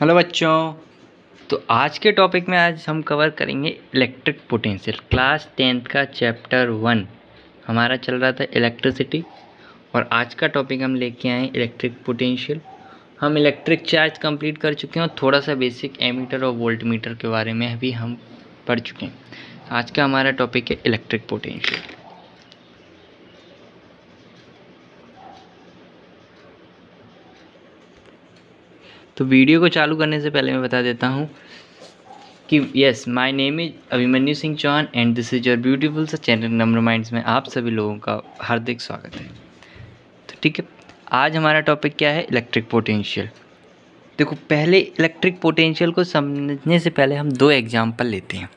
Hello बच्चों। तो आज के टॉपिक में आज हम कवर करेंगे इलेक्ट्रिक पोटेंशियल। क्लास 10th का चैप्टर 1 हमारा चल रहा था इलेक्ट्रिसिटी, और आज का टॉपिक हम लेके आए इलेक्ट्रिक पोटेंशियल। हम इलेक्ट्रिक चार्ज कंप्लीट कर चुके हैं और थोड़ा सा बेसिक एमीटर और वोल्ट मीटर के बारे में भी हम पढ़ चुके हैं। आज का हमारा टॉपिक है इलेक्ट्रिक पोटेंशियल। तो वीडियो को चालू करने से पहले मैं बता देता हूँ कि yes, my name is Abhimanyu Singh Chauhan and this is your beautiful सा चैनल नंबर माइंड्स में आप सभी लोगों का हार्दिक स्वागत है। तो ठीक है, आज हमारा टॉपिक क्या है? Electric potential. देखो, पहले इलेक्ट्रिक पोटेंशियल को समझने से पहले हम दो एग्जाम्पल लेते हैं।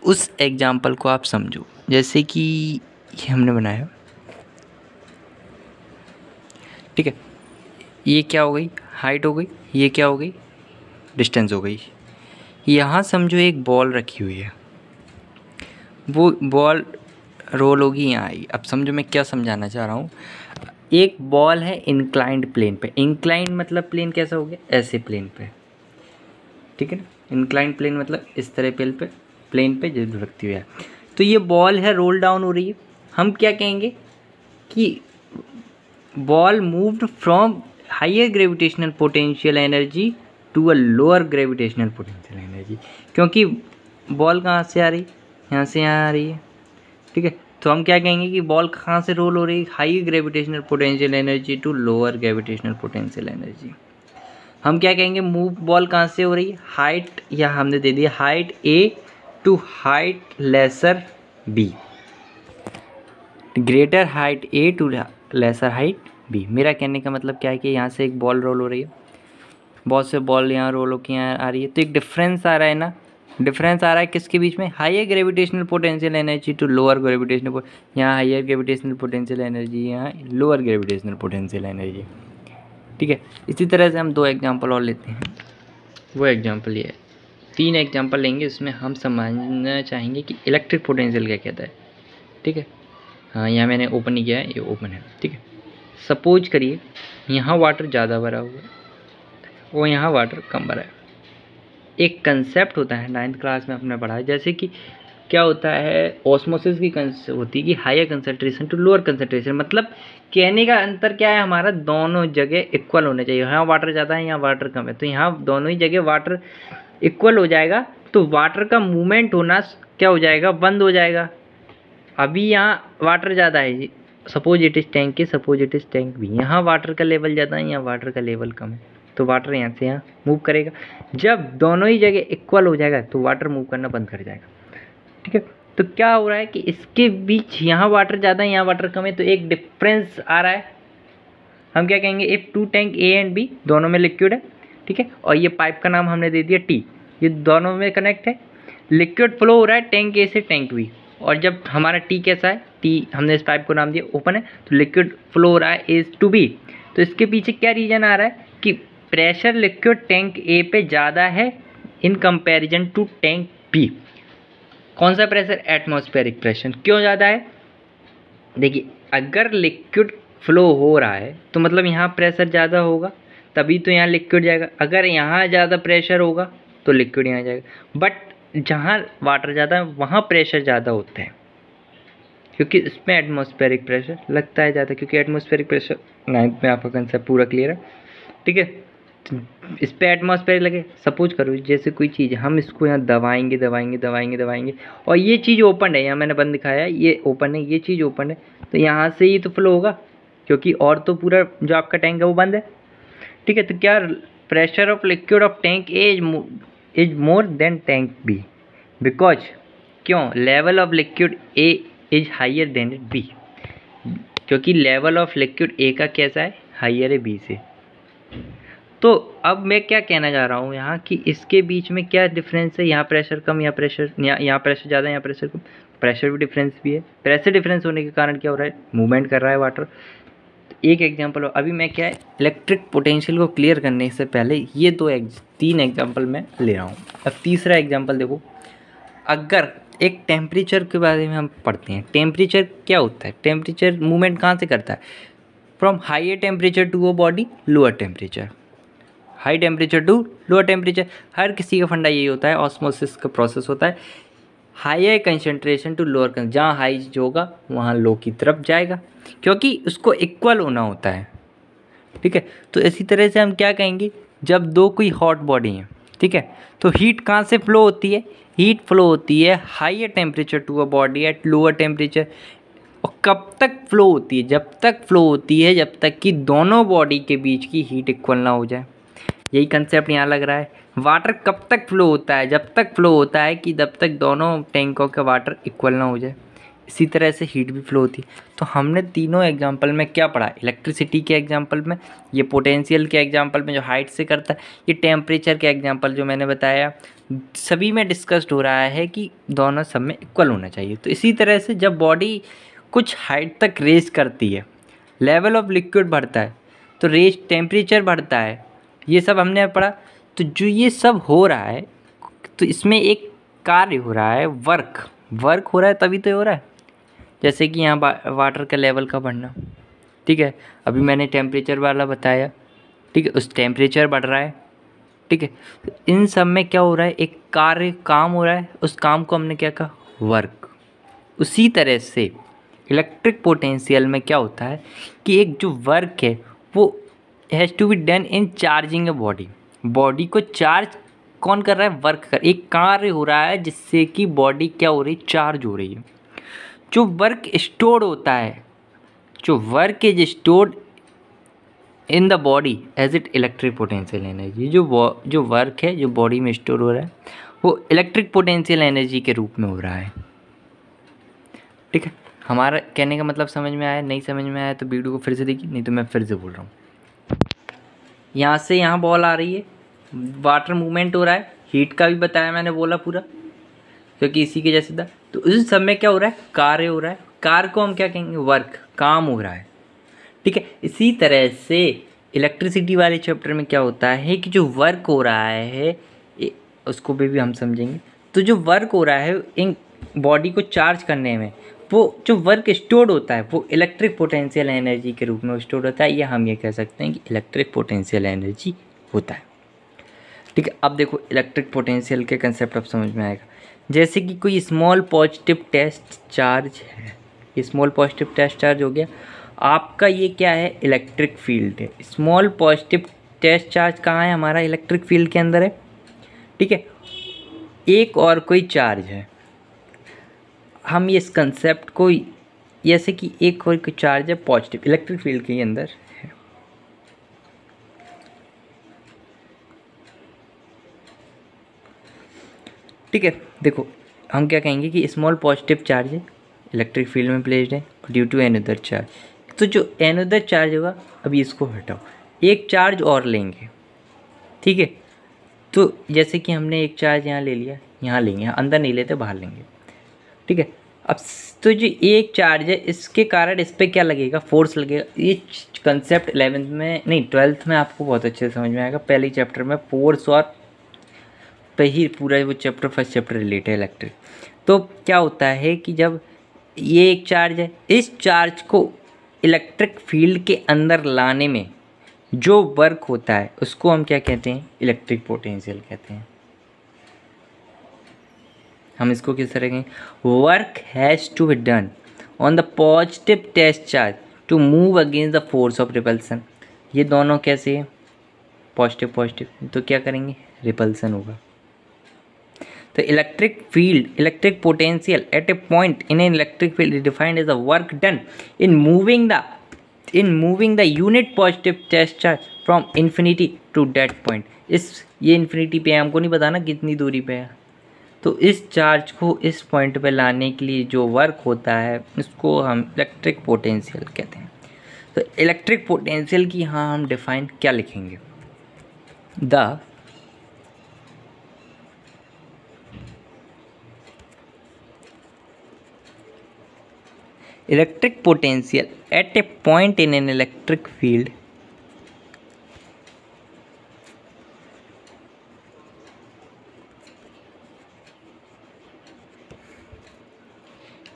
उस एग्जाम्पल को आप समझो। जैसे कि ये हमने बनाया, ठीक है, ये क्या हो गई? हाइट हो गई। ये क्या हो गई? डिस्टेंस हो गई। यहाँ समझो एक बॉल रखी हुई है, वो बॉल रोल होगी यहाँ आई। अब समझो मैं क्या समझाना चाह रहा हूँ। एक बॉल है इंक्लाइंड प्लेन पे। इंक्लाइंड मतलब प्लेन कैसा हो गया? ऐसे प्लेन पे, ठीक है ना। इंक्लाइंड प्लेन मतलब इस तरह प्लेन पे जो रखती हुई है। तो ये बॉल है, रोल डाउन हो रही है। हम क्या कहेंगे कि ball moved from higher gravitational potential energy to a lower gravitational potential energy. क्योंकि बॉल कहाँ से आ रही? यहाँ से यहाँ आ रही है, ठीक है। तो हम क्या कहेंगे कि बॉल कहाँ से रोल हो रही है? High gravitational potential energy to lower gravitational potential energy. हम क्या कहेंगे? मूव बॉल कहाँ से हो रही है? हाइट, या हमने दे दिया height A to height lesser B, greater height A to lesser height B. मेरा कहने का मतलब क्या है कि यहाँ से एक बॉल रोल हो रही है, बहुत से बॉल यहाँ रोल होकर यहाँ आ रही है, तो एक डिफरेंस आ रहा है ना। डिफरेंस आ रहा है किसके बीच में? Higher gravitational potential energy to lower gravitational. यहाँ हायर ग्रेविटेशनल पोटेंशियल एनर्जी, यहाँ लोअर ग्रेविटेशनल पोटेंशियल एनर्जी, ठीक है। इसी तरह से हम दो एग्जांपल और लेते हैं। वो एग्जांपल ये है, 3 एग्जांपल लेंगे। इसमें हम समझना चाहेंगे कि इलेक्ट्रिक पोटेंशियल क्या कहता है, ठीक है। हाँ, यहाँ मैंने ओपन नहीं किया है, ये ओपन है, ठीक है। सपोज करिए यहाँ वाटर ज़्यादा भरा हुआ है और यहाँ वाटर कम भरा है। एक कंसेप्ट होता है, 9th क्लास में आपने पढ़ा है, जैसे कि क्या होता है, ऑस्मोसिस की कंसेप्ट होती है कि higher concentration to lower concentration. मतलब कहने का अंतर क्या है हमारा? दोनों जगह इक्वल होने चाहिए। यहाँ वाटर ज़्यादा है, यहाँ वाटर कम है, तो यहाँ दोनों ही जगह वाटर इक्वल हो जाएगा। तो वाटर का मूवमेंट होना क्या हो जाएगा? बंद हो जाएगा। अभी यहाँ वाटर ज़्यादा है जी, suppose it is tank A, suppose it is tank B. यहाँ वाटर का लेवल ज़्यादा है, यहाँ वाटर का लेवल कम है, तो वाटर यहाँ से यहाँ मूव करेगा। जब दोनों ही जगह इक्वल हो जाएगा तो वाटर मूव करना बंद कर जाएगा, ठीक है। तो क्या हो रहा है कि इसके बीच यहाँ वाटर ज़्यादा है, यहाँ वाटर कम है, तो एक डिफरेंस आ रहा है। हम क्या कहेंगे? If two tank A and B, दोनों में लिक्विड है, ठीक है, और ये पाइप का नाम हमने दे दिया टी, ये दोनों में कनेक्ट है। लिक्विड फ्लो हो रहा है टैंक ए से टैंक बी, और जब हमारा टी कैसा है? टी, हमने इस पाइप को नाम दिया ओपन है, तो लिक्विड फ्लो हो रहा है ए टू बी। तो इसके पीछे क्या रीजन आ रहा है कि प्रेशर लिक्विड टैंक ए पे ज़्यादा है in comparison to tank B. कौन सा प्रेशर? Atmospheric pressure. क्यों ज़्यादा है? देखिए, अगर लिक्विड फ्लो हो रहा है तो मतलब यहाँ प्रेशर ज़्यादा होगा, तभी तो यहाँ लिक्विड जाएगा। अगर यहाँ ज़्यादा प्रेशर होगा तो लिक्विड यहाँ जाएगा। बट जहाँ वाटर ज़्यादा है वहाँ प्रेशर ज़्यादा होता है, क्योंकि इसमें एटमॉस्फेरिक प्रेशर लगता है ज़्यादा, क्योंकि एटमॉस्फेरिक प्रेशर 9th में आपका कंसेप्ट पूरा क्लियर है, ठीक है। तो इस पर एटमॉस्फेयर लगे, सपोज करो जैसे कोई चीज़, हम इसको यहाँ दबाएंगे दबाएंगे दबाएंगे दबाएंगे, और ये चीज़ ओपन है, यहाँ मैंने बंद दिखाया है, ये ओपन है, ये चीज़ ओपन है, तो यहाँ से ही तो फ्लो होगा, क्योंकि और तो पूरा जो आपका टैंक है वो बंद है, ठीक है। तो क्या pressure of liquid of tank A is more than tank B, because क्यों? Level of liquid A is higher than B, क्योंकि लेवल ऑफ लिक्विड ए का कैसा है? हायर है बी से। तो अब मैं क्या कहना चाह रहा हूँ यहाँ कि इसके बीच में क्या डिफरेंस है? यहाँ प्रेशर कम, यहाँ प्रेशर ज़्यादा, यहाँ प्रेशर कम। प्रेशर भी डिफरेंस भी है। प्रेशर डिफरेंस होने के कारण क्या हो रहा है? मूवमेंट कर रहा है वाटर। एक एग्जांपल। अभी मैं क्या है, इलेक्ट्रिक पोटेंशियल को क्लियर करने से पहले ये 3 एग्जांपल मैं ले रहा हूँ। अब तीसरा एग्जांपल देखो। अगर एक टेम्परेचर के बारे में हम पढ़ते हैं, टेम्परेचर क्या होता है? टेम्परेचर मूवमेंट कहाँ से करता है? From higher temperature to a body lower temperature. High temperature to lower temperature. हर किसी का फंडा यही होता है, ऑस्मोसिस का प्रोसेस होता है। हायर कंसंट्रेशन टू लोअर, जहाँ हाई जो होगा वहाँ लो की तरफ जाएगा, क्योंकि उसको इक्वल होना होता है। ठीक है, तो इसी तरह से हम क्या कहेंगे, जब दो कोई हॉट बॉडी है, ठीक है, तो हीट कहाँ से फ्लो होती है, हीट फ्लो होती है higher temperature to a body at lower temperature. और कब तक फ्लो होती है, जब तक फ्लो होती है जब तक कि दोनों बॉडी के बीच की हीट इक्वल ना हो जाए। यही कंसेप्ट यहाँ लग रहा है। वाटर कब तक फ्लो होता है, जब तक फ्लो होता है कि जब तक दोनों टैंकों का वाटर इक्वल ना हो जाए। इसी तरह से हीट भी फ्लो होती है। तो हमने तीनों एग्जांपल में क्या पढ़ा, इलेक्ट्रिसिटी के एग्जांपल में, ये पोटेंशियल के एग्जांपल में जो हाइट से करता है, ये टेम्परेचर के एग्जांपल जो मैंने बताया, सभी में डिस्कस्ड हो रहा है कि दोनों सब में इक्वल होना चाहिए। तो इसी तरह से जब बॉडी कुछ हाइट तक रेज करती है, लेवल ऑफ लिक्विड बढ़ता है, तो रेज टेम्परेचर बढ़ता है, ये सब हमने पढ़ा। तो जो ये सब हो रहा है, तो इसमें एक कार्य हो रहा है, वर्क हो रहा है, तभी तो हो रहा है। जैसे कि यहाँ वाटर का लेवल का बढ़ना, ठीक है, अभी मैंने टेम्परेचर वाला बताया, ठीक है, उस टेम्परेचर बढ़ रहा है, ठीक है। इन सब में क्या हो रहा है, एक कार्य काम हो रहा है, उस काम को हमने क्या कहा, वर्क। उसी तरह से इलेक्ट्रिक पोटेंशियल में क्या होता है कि एक जो वर्क है वो has to be done in charging a body को चार्ज कौन कर रहा है, वर्क कर, एक कार्य हो रहा है जिससे कि बॉडी क्या हो रही है, चार्ज हो रही है। जो वर्क स्टोर्ड होता है, जो work is stored in the body as it electric potential energy, जो वर्क है जो बॉडी में स्टोर हो रहा है वो इलेक्ट्रिक पोटेंशियल एनर्जी के रूप में हो रहा है। ठीक है, हमारा कहने का मतलब समझ में आया, नहीं समझ में आया तो वीडियो को फिर से देखिए, नहीं तो मैं फिर से बोल रहा हूँ। यहाँ से यहाँ बॉल आ रही है, वाटर मूवमेंट हो रहा है, हीट का भी बताया मैंने, बोला पूरा, क्योंकि इसी के जैसे था। तो उस सब में क्या हो रहा है, कार्य हो रहा है, कार्य को हम क्या कहेंगे, वर्क, काम हो रहा है। ठीक है, इसी तरह से इलेक्ट्रिसिटी वाले चैप्टर में क्या होता है कि जो वर्क हो रहा है उसको भी हम समझेंगे। तो जो वर्क हो रहा है इन बॉडी को चार्ज करने में, वो जो वर्क स्टोर्ड होता है वो इलेक्ट्रिक पोटेंशियल एनर्जी के रूप में स्टोर होता है, या हम ये कह सकते हैं कि इलेक्ट्रिक पोटेंशियल एनर्जी होता है। ठीक है, अब देखो इलेक्ट्रिक पोटेंशियल के कंसेप्ट अब समझ में आएगा। जैसे कि कोई स्मॉल पॉजिटिव टेस्ट चार्ज है, ये स्मॉल पॉजिटिव टेस्ट चार्ज हो गया आपका, ये क्या है, इलेक्ट्रिक फील्ड है। स्मॉल पॉजिटिव टेस्ट चार्ज कहाँ है, हमारा इलेक्ट्रिक फील्ड के अंदर है। ठीक है, एक और कोई चार्ज है, हम ये इस कंसेप्ट को जैसे कि एक और कोई चार्ज है पॉजिटिव इलेक्ट्रिक फील्ड के अंदर है। ठीक है, देखो हम क्या कहेंगे कि स्मॉल पॉजिटिव चार्ज है, इलेक्ट्रिक फील्ड में प्लेस्ड है, ड्यू टू एनदर चार्ज। तो जो एनदर चार्ज होगा, अभी इसको हटाओ, एक चार्ज और लेंगे। ठीक है, तो जैसे कि हमने एक चार्ज यहाँ ले लिया, यहाँ लेंगे, यहाँ अंदर नहीं लेते, बाहर लेंगे। ठीक है, अब तो जो एक चार्ज है इसके कारण इस पर क्या लगेगा, फोर्स लगेगा। ये कंसेप्ट 11th में नहीं 12th में आपको बहुत अच्छे से समझ में आएगा। पहले चैप्टर में फोर्स और पे ही पूरा वो चैप्टर, फर्स्ट चैप्टर रिलेटेड है इलेक्ट्रिक। तो क्या होता है कि जब ये एक चार्ज है, इस चार्ज को इलेक्ट्रिक फील्ड के अंदर लाने में जो वर्क होता है उसको हम क्या कहते हैं, इलेक्ट्रिक पोटेंशियल कहते हैं। हम इसको किस तरह कहें, work has to be done on the positive test charge to move against the force of repulsion. ये दोनों कैसे हैं, पॉजिटिव पॉजिटिव, तो क्या करेंगे, रिपल्सन होगा। तो electric field, electric potential at a point in an electric field is defined as the work done in moving the unit positive test charge from infinity to that point. ये infinity पे हमको नहीं बताना कितनी दूरी पे है, तो इस चार्ज को इस पॉइंट पे लाने के लिए जो वर्क होता है उसको हम इलेक्ट्रिक पोटेंशियल कहते हैं। तो इलेक्ट्रिक पोटेंशियल की यहाँ हम डिफाइन क्या लिखेंगे, the electric potential at a point in an electric field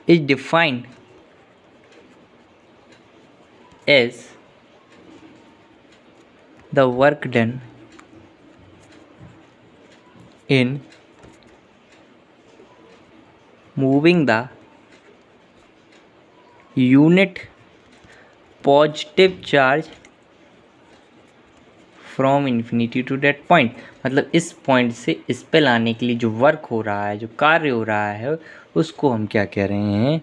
is defined as the work done in moving the unit positive charge from infinity to that point, मतलब इस पॉइंट से इस पे लाने के लिए जो वर्क हो रहा है, जो कार्य हो रहा है, उसको हम क्या कह रहे हैं,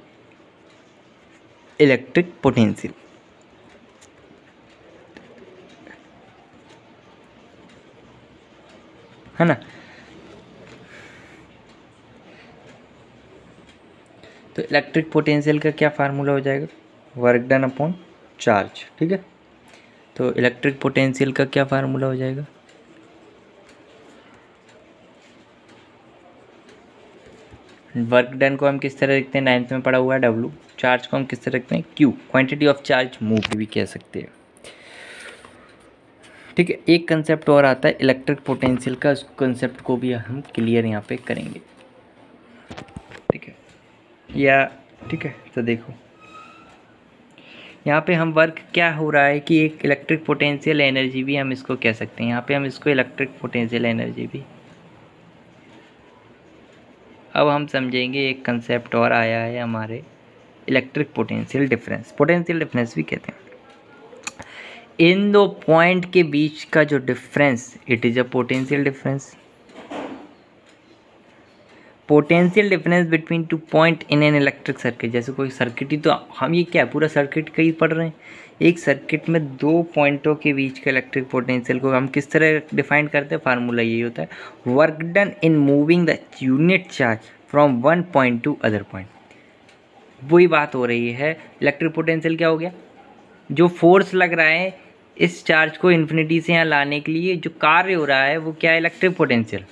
इलेक्ट्रिक पोटेंशियल। है ना। तो इलेक्ट्रिक पोटेंशियल का क्या फार्मूला हो जाएगा, वर्क डन अपॉन चार्ज। ठीक है, तो इलेक्ट्रिक पोटेंशियल का क्या फार्मूला हो जाएगा, वर्क डन को हम किस तरह लिखते हैं, 9th में पढ़ा हुआ है W, चार्ज को हम किस तरह लिखते हैं, Q, quantity of charge move भी कह सकते हैं। ठीक है, एक कंसेप्ट और आता है इलेक्ट्रिक पोटेंशियल का, उस कंसेप्ट को भी हम क्लियर यहाँ पे करेंगे। ठीक है, या ठीक है, तो देखो यहाँ पे हम वर्क क्या हो रहा है कि एक इलेक्ट्रिक पोटेंशियल एनर्जी भी हम इसको कह सकते हैं, यहाँ पे हम इसको इलेक्ट्रिक पोटेंशियल एनर्जी भी। अब हम समझेंगे एक कंसेप्ट और आया है हमारे, electric potential difference, potential difference भी कहते हैं। इन दो पॉइंट के बीच का जो difference, it is a potential difference. Potential difference between two point in an electric circuit, जैसे कोई सर्किट ही, तो हम ये क्या पूरा सर्किट का ही पढ़ रहे हैं, एक सर्किट में दो पॉइंटों के बीच का इलेक्ट्रिक पोटेंशियल को हम किस तरह डिफाइन करते हैं, फार्मूला यही होता है, work done in moving the unit charge from one point two other point. वही बात हो रही है, इलेक्ट्रिक पोटेंशियल क्या हो गया, जो फोर्स लग रहा है इस चार्ज को इन्फिनिटी से यहाँ लाने के लिए, जो कार्य हो रहा है वो क्या है, इलेक्ट्रिक पोटेंशियल।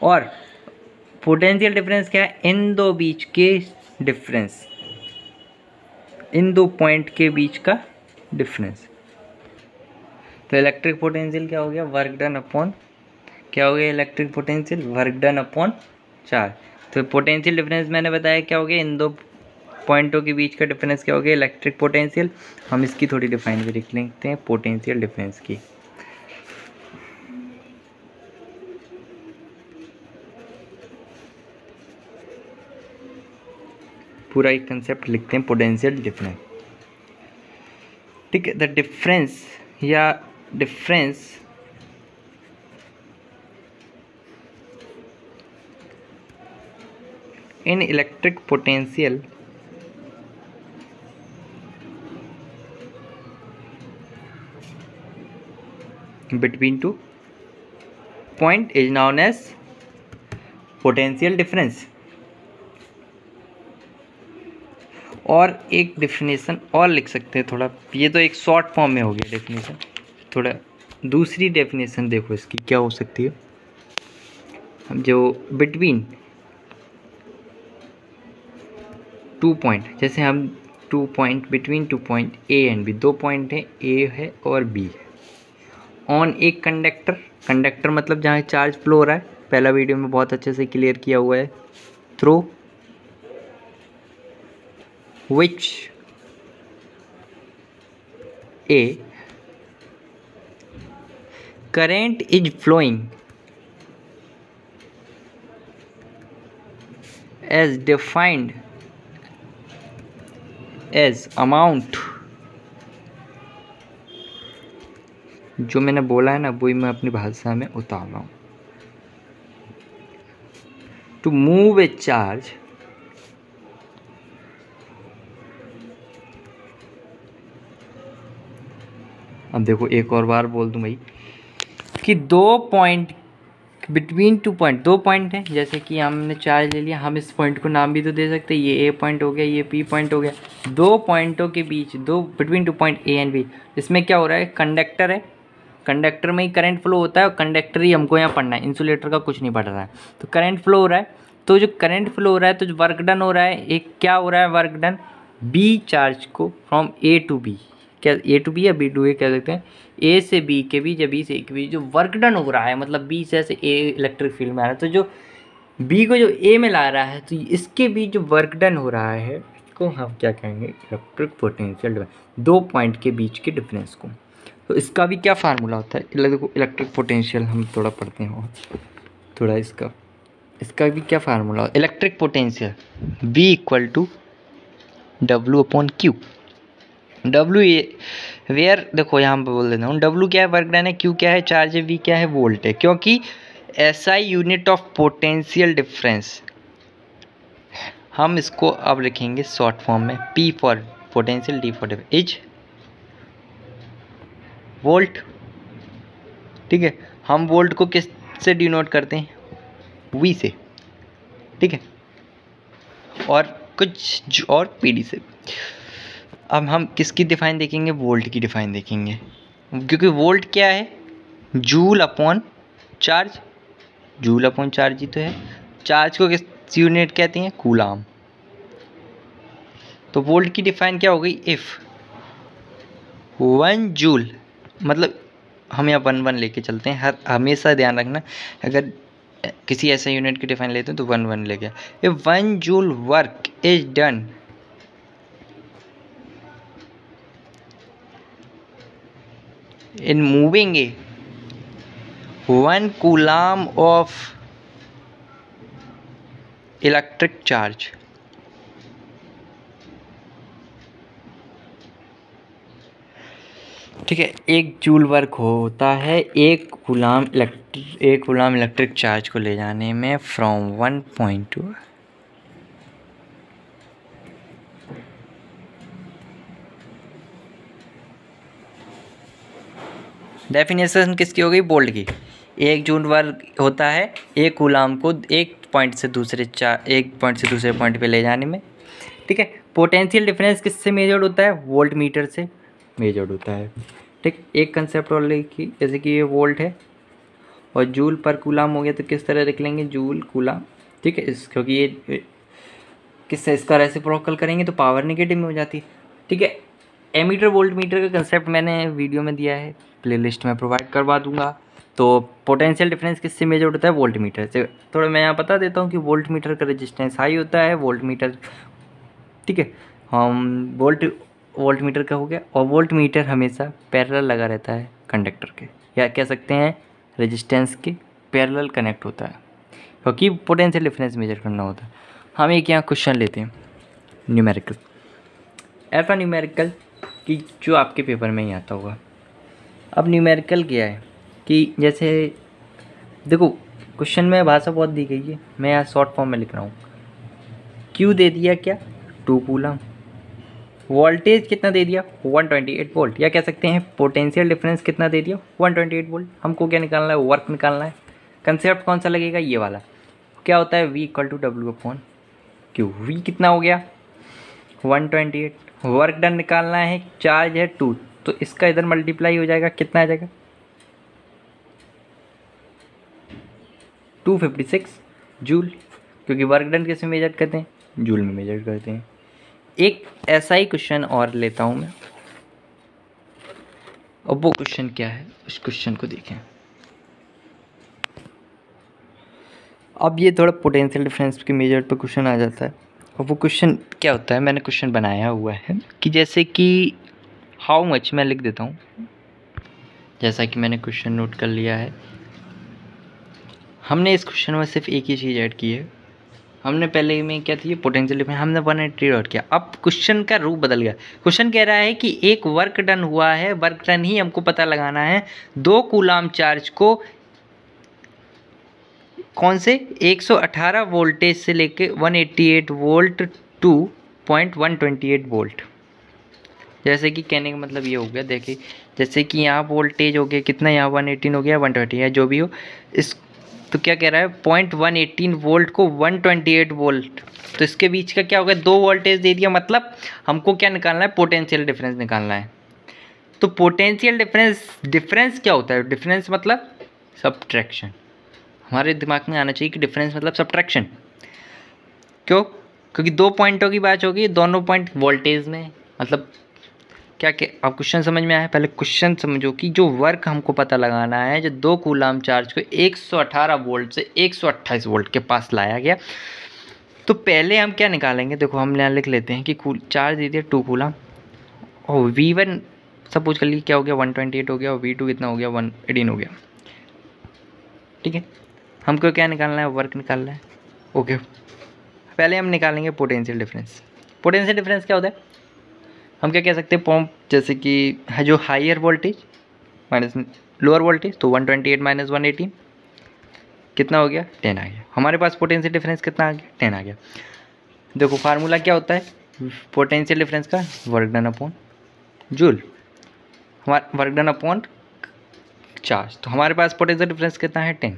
और पोटेंशियल डिफरेंस क्या है, इन दो बीच के डिफरेंस, इन दो पॉइंट के बीच का डिफरेंस। तो इलेक्ट्रिक पोटेंशियल क्या हो गया, वर्क डन अपॉन, क्या हो गया electric potential, work done upon charge. तो पोटेंशियल डिफरेंस मैंने बताया क्या हो गया, इन दो पॉइंटों के बीच का डिफरेंस क्या हो गया, इलेक्ट्रिक पोटेंशियल। हम इसकी थोड़ी डिफाइन भी लिख लेते हैं, पोटेंशियल डिफरेंस की। पूरा एक कंसेप्ट लिखते हैं, पोटेंशियल डिफरेंस। ठीक है, द डिफरेंस या difference in electric potential between two point is known as potential difference। और एक डेफिनेशन और लिख सकते हैं थोड़ा, ये तो एक शॉर्ट फॉर्म में हो गया डेफिनेशन, थोड़ा दूसरी डेफिनेशन देखो इसकी क्या हो सकती है, हम जो बिटवीन टू पॉइंट, जैसे हम two point, between two point A and B, दो पॉइंट है, ए है और बी है, ऑन एक कंडक्टर, कंडक्टर मतलब जहाँ चार्ज फ्लो हो रहा है, पहला वीडियो में बहुत अच्छे से क्लियर किया हुआ है, through which A current is flowing as defined as amount, जो मैंने बोला है ना वही मैं अपनी भाषा में उतार रहा हूँ, टू मूव ए चार्ज अब देखो एक और बार बोल दूं भाई कि दो पॉइंट बिटवीन टू पॉइंट, दो पॉइंट हैं, जैसे कि हमने चार्ज ले लिया, हम इस पॉइंट को नाम भी तो दे सकते हैं, ये ए पॉइंट हो गया, ये बी पॉइंट हो गया, दो पॉइंटों के बीच, दो between two point A and B, इसमें क्या हो रहा है, कंडक्टर है, कंडक्टर में ही करंट फ्लो होता है और कंडक्टर ही हमको यहाँ पढ़ना है, इंसुलेटर का कुछ नहीं पढ़ रहा है, तो करंट फ्लो हो रहा है, तो जो करंट फ्लो हो रहा है तो जो वर्क डन हो रहा है, एक क्या हो रहा है वर्क डन, बी चार्ज को फ्रॉम ए टू बी, क्या ए टू बी या बी टू ए कह सकते हैं, ए से बी के बीच या बी से ए के बीच जो वर्क डन हो रहा है, मतलब बी से ऐसे ए इलेक्ट्रिक फील्ड में आ रहा है, तो जो बी को जो ए में ला रहा है, तो इसके बीच जो वर्क डन हो रहा है इसको हम क्या कहेंगे, इलेक्ट्रिक पोटेंशियल डिफरेंस, दो पॉइंट के बीच के डिफरेंस को। तो इसका भी क्या फार्मूला होता है, देखो इलेक्ट्रिक पोटेंशियल हम थोड़ा पढ़ते हैं और थोड़ा इसका भी क्या फार्मूला होता है। Electric potential V equal to W/Q। W ये वेयर, देखो यहाँ पर बोल देता हूँ, W क्या है, वर्क डन है, Q क्या है, चार्ज है, V क्या है, वोल्ट है। क्योंकि SI unit of potential difference, हम इसको अब लिखेंगे शॉर्ट फॉर्म में, P for potential, D for difference, is volt. ठीक है, हम वोल्ट को किस से डिनोट करते हैं, V से। ठीक है, और कुछ और PD से। अब हम किसकी डिफाइन देखेंगे, वोल्ट की डिफाइन देखेंगे, क्योंकि वोल्ट क्या है, joule upon charge, joule upon charge ही तो है। चार्ज को किस यूनिट कहते हैं, कूलाम। तो वोल्ट की डिफाइन क्या हो गई, इफ 1 जूल, मतलब हम यहाँ 1 लेके चलते हैं, हमेशा ध्यान रखना, अगर किसी ऐसे यूनिट की डिफाइन लेते हैं तो 1 लेके, if 1 joule work is done in moving a 1 coulomb of electric charge, ठीक है, 1 जूल वर्क होता है 1 कूलाम इलेक्ट्रिक चार्ज को ले जाने में फ्रॉम 1 पॉइंट टू, डेफिनेशन किसकी हो गई, वोल्ट की। 1 जूल वर्क होता है 1 कूलाम को एक पॉइंट से दूसरे पॉइंट पे ले जाने में। ठीक है, पोटेंशियल डिफरेंस किससे मेजर्ड होता है, वोल्ट मीटर से मेजर्ड होता है। ठीक, एक कंसेप्ट और लिखी, जैसे कि ये वोल्ट है और जूल पर कूलाम हो गया, तो किस तरह लिख लेंगे, जूल कूलाम। ठीक है, क्योंकि ये किससे इसका रेसिप्रोकल करेंगे तो पावर नेगेटिव में हो जाती है। ठीक है, एमीटर वोल्ट मीटर का कंसेप्ट मैंने वीडियो में दिया है, प्लेलिस्ट में प्रोवाइड करवा दूंगा। तो पोटेंशियल डिफरेंस किससे मेजर होता है, वोल्ट मीटर से। थोड़ा मैं यहाँ बता देता हूँ कि वोल्ट मीटर का रेजिस्टेंस हाई होता है, वोल्ट मीटर, ठीक है, हम वोल्ट मीटर का हो गया। और वोल्ट मीटर हमेशा पैरेलल लगा रहता है कंडक्टर के, या कह सकते हैं रेजिस्टेंस के पैरेलल कनेक्ट होता है, क्योंकि पोटेंशियल डिफरेंस मेजर करना होता है। हम एक यहाँ क्वेश्चन लेते हैं न्यूमेरिकल, ऐसा न्यूमेरिकल कि जो आपके पेपर में ही आता होगा। अब न्यूमेरिकल क्या है कि जैसे देखो क्वेश्चन में भाषा बहुत दी गई है, मैं यहाँ शॉर्ट फॉर्म में लिख रहा हूँ। क्यू दे दिया क्या, 2 कूलम, वोल्टेज कितना दे दिया, 128 वोल्ट, या कह सकते हैं पोटेंशियल डिफरेंस कितना दे दिया, 128 वोल्ट। हमको क्या निकालना है, वर्क निकालना है। कंसेप्ट कौन सा लगेगा, ये वाला। क्या होता है, V equal to W/Q। V कितना हो गया, 128, वर्क डन निकालना है, चार्ज है 2, तो इसका इधर मल्टीप्लाई हो जाएगा, कितना आ जाएगा, 256 जूल, क्योंकि वर्क डन कैसे मेजर करते हैं, जूल में मेजर करते हैं। एक ऐसा ही क्वेश्चन और लेता हूँ मैं, अब वो क्वेश्चन क्या है, उस क्वेश्चन को देखें। अब ये थोड़ा पोटेंशियल डिफरेंस के मेजर पे क्वेश्चन आ जाता है। और वो क्वेश्चन क्या होता है, मैंने क्वेश्चन बनाया हुआ है कि जैसे कि हाउ मच, मैं लिख देता हूँ, जैसा कि मैंने क्वेश्चन नोट कर लिया है। हमने इस क्वेश्चन में सिर्फ एक ही चीज़ ऐड की है, हमने पहले में क्या थी, पोटेंशियल डिफरेंस, हमने 180 डॉट किया। अब क्वेश्चन का रूप बदल गया। क्वेश्चन कह रहा है कि एक वर्क डन हुआ है, वर्क डन ही हमको पता लगाना है, 2 कूलाम चार्ज को कौन से 118 वोल्टेज से लेके 188 वोल्ट टू 128 वोल्ट। जैसे कि कहने का मतलब ये हो गया, देखिए जैसे कि यहाँ वोल्टेज हो गया कितना, यहाँ 118 हो गया, 120 है जो भी हो, इस तो क्या कह रहा है 0.118 वोल्ट को 128 वोल्ट, तो इसके बीच का क्या होगा, 2 वोल्टेज दे दिया, मतलब हमको क्या निकालना है, पोटेंशियल डिफरेंस निकालना है। तो पोटेंशियल डिफरेंस क्या होता है, डिफरेंस मतलब सब्ट्रैक्शन। हमारे दिमाग में आना चाहिए कि डिफरेंस मतलब सब्ट्रैक्शन। क्यों, क्योंकि 2 पॉइंटों की बात होगी, दोनों पॉइंट वोल्टेज में, मतलब क्या आप क्वेश्चन समझ में आया, पहले क्वेश्चन समझो कि जो वर्क हमको पता लगाना है, जो 2 कूलाम चार्ज को 118 वोल्ट से 128 वोल्ट के पास लाया गया, तो पहले हम क्या निकालेंगे, देखो हम यहाँ लिख लेते हैं कि चार्ज दे दिया 2 कूलाम और V1 सपोज कर लीजिए क्या हो गया 128 हो गया और V2 कितना हो गया 118 हो गया। ठीक है, हमको क्या निकालना है, वर्क निकालना है। ओके, पहले हम निकालेंगे पोटेंशियल डिफरेंस। पोटेंशियल डिफरेंस क्या होता है, हम क्या कह सकते हैं, पंप जैसे कि है जो higher voltage minus lower voltage, तो 128 माइनस 118 कितना हो गया 10 आ गया। हमारे पास पोटेंशियल डिफरेंस कितना आ गया 10 आ गया। देखो फार्मूला क्या होता है पोटेंशियल डिफरेंस का, वर्क डन अपॉन जूल, हमारा वर्क डन अपॉन चार्ज। तो हमारे पास पोटेंशियल डिफरेंस कितना है 10,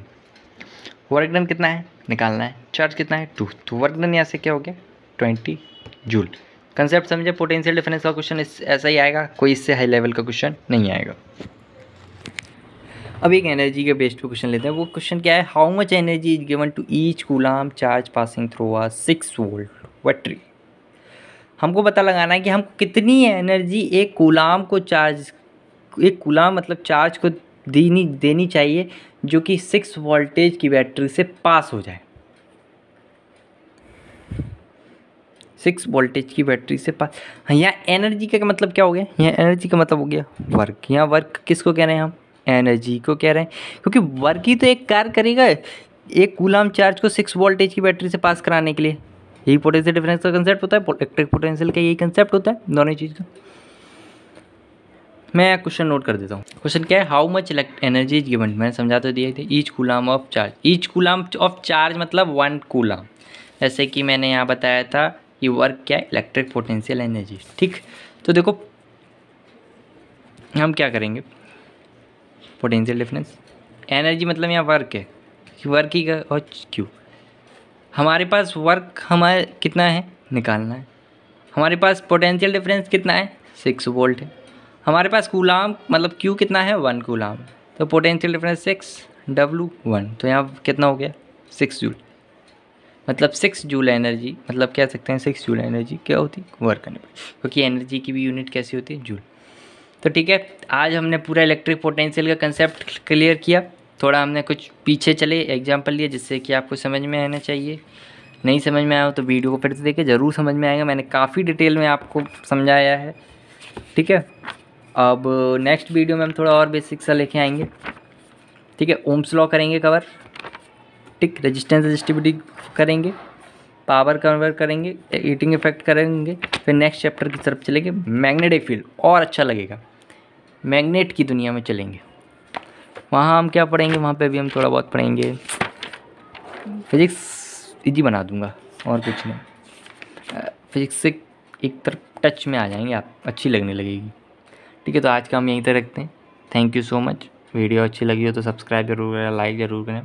वर्क डन कितना है निकालना है, चार्ज कितना है 2, तो वर्क डन यहाँ से क्या हो गया 20 जूल। कंसेप्ट समझे, पोटेंशियल डिफरेंस का क्वेश्चन ऐसा ही आएगा, कोई इससे हाई लेवल का क्वेश्चन नहीं आएगा। अब एक एनर्जी के बेस्ड पे क्वेश्चन लेते हैं। वो क्वेश्चन क्या है, how much energy is given to each coulomb charge passing through a 6 volt battery. हमको पता लगाना है कि हमको कितनी एनर्जी एक कूलाम को चार्ज, एक कूलाम मतलब चार्ज को देनी चाहिए जो कि 6 वोल्टेज की बैटरी से पास हो जाए। 6 वोल्टेज की बैटरी से पास, हाँ यहाँ एनर्जी का मतलब क्या हो गया, यहाँ एनर्जी का मतलब हो गया वर्क। यहाँ वर्क किसको कह रहे हैं हम, एनर्जी को कह रहे हैं, क्योंकि वर्क ही तो एक कार्य करेगा एक कूलाम चार्ज को 6 वोल्टेज की बैटरी से पास कराने के लिए। यही पोटेंशियल डिफरेंस का कंसेप्ट होता है, इलेक्ट्रिक पोटेंशियल का यही कंसेप्ट होता है, दोनों चीज़ का। मैं क्वेश्चन नोट कर देता हूँ। क्वेश्चन क्या है, how much energy is given, मैंने समझा तो दिए थे, each coulomb of charge. Each coulomb of charge मतलब 1 कूलाम, जैसे कि मैंने यहाँ बताया था कि वर्क क्या है, इलेक्ट्रिक पोटेंशियल एनर्जी। ठीक, तो देखो हम क्या करेंगे, पोटेंशियल डिफरेंस एनर्जी मतलब यहाँ वर्क है, वर्क ही का और क्यू, हमारे पास वर्क हमारे कितना है निकालना है, हमारे पास पोटेंशियल डिफरेंस कितना है 6 वोल्ट है, हमारे पास कूलाम मतलब क्यू कितना है 1 कूलाम, तो पोटेंशियल डिफरेंस 6 W1, तो यहाँ कितना हो गया 6 जूल, मतलब 6 जूल एनर्जी, मतलब कह सकते हैं 6 जूल एनर्जी क्या होती है वर्क करने पर, क्योंकि एनर्जी की भी यूनिट कैसी होती है जूल। तो ठीक है, आज हमने पूरा इलेक्ट्रिक पोटेंशियल का कंसेप्ट क्लियर किया, थोड़ा हमने कुछ पीछे चले एग्जांपल लिए जिससे कि आपको समझ में आना चाहिए। नहीं समझ में आया हो तो वीडियो को फिर से देखें, ज़रूर समझ में आएगा, मैंने काफ़ी डिटेल में आपको समझाया है। ठीक है, अब नेक्स्ट वीडियो में हम थोड़ा और बेसिक सा लेके आएंगे। ठीक है, ओम्स लॉ करेंगे कवर, ठीक, रेजिस्टेंस रजिस्टिविटी करेंगे, पावर कन्वर्ट करेंगे, हीटिंग इफेक्ट करेंगे, फिर नेक्स्ट चैप्टर की तरफ चलेंगे मैग्नेटिक फील्ड, और अच्छा लगेगा, मैग्नेट की दुनिया में चलेंगे। वहाँ हम क्या पढ़ेंगे, वहाँ पे भी हम थोड़ा बहुत पढ़ेंगे, फिजिक्स इजी बना दूंगा और कुछ नहीं, फिजिक्स से एक तरफ टच में आ जाएंगे आप, अच्छी लगने लगेगी। ठीक है, तो आज का हम यहीं तक रखते हैं। Thank you so much. Video अच्छी लगी हो तो सब्सक्राइब जरूर करें, लाइक ज़रूर करें।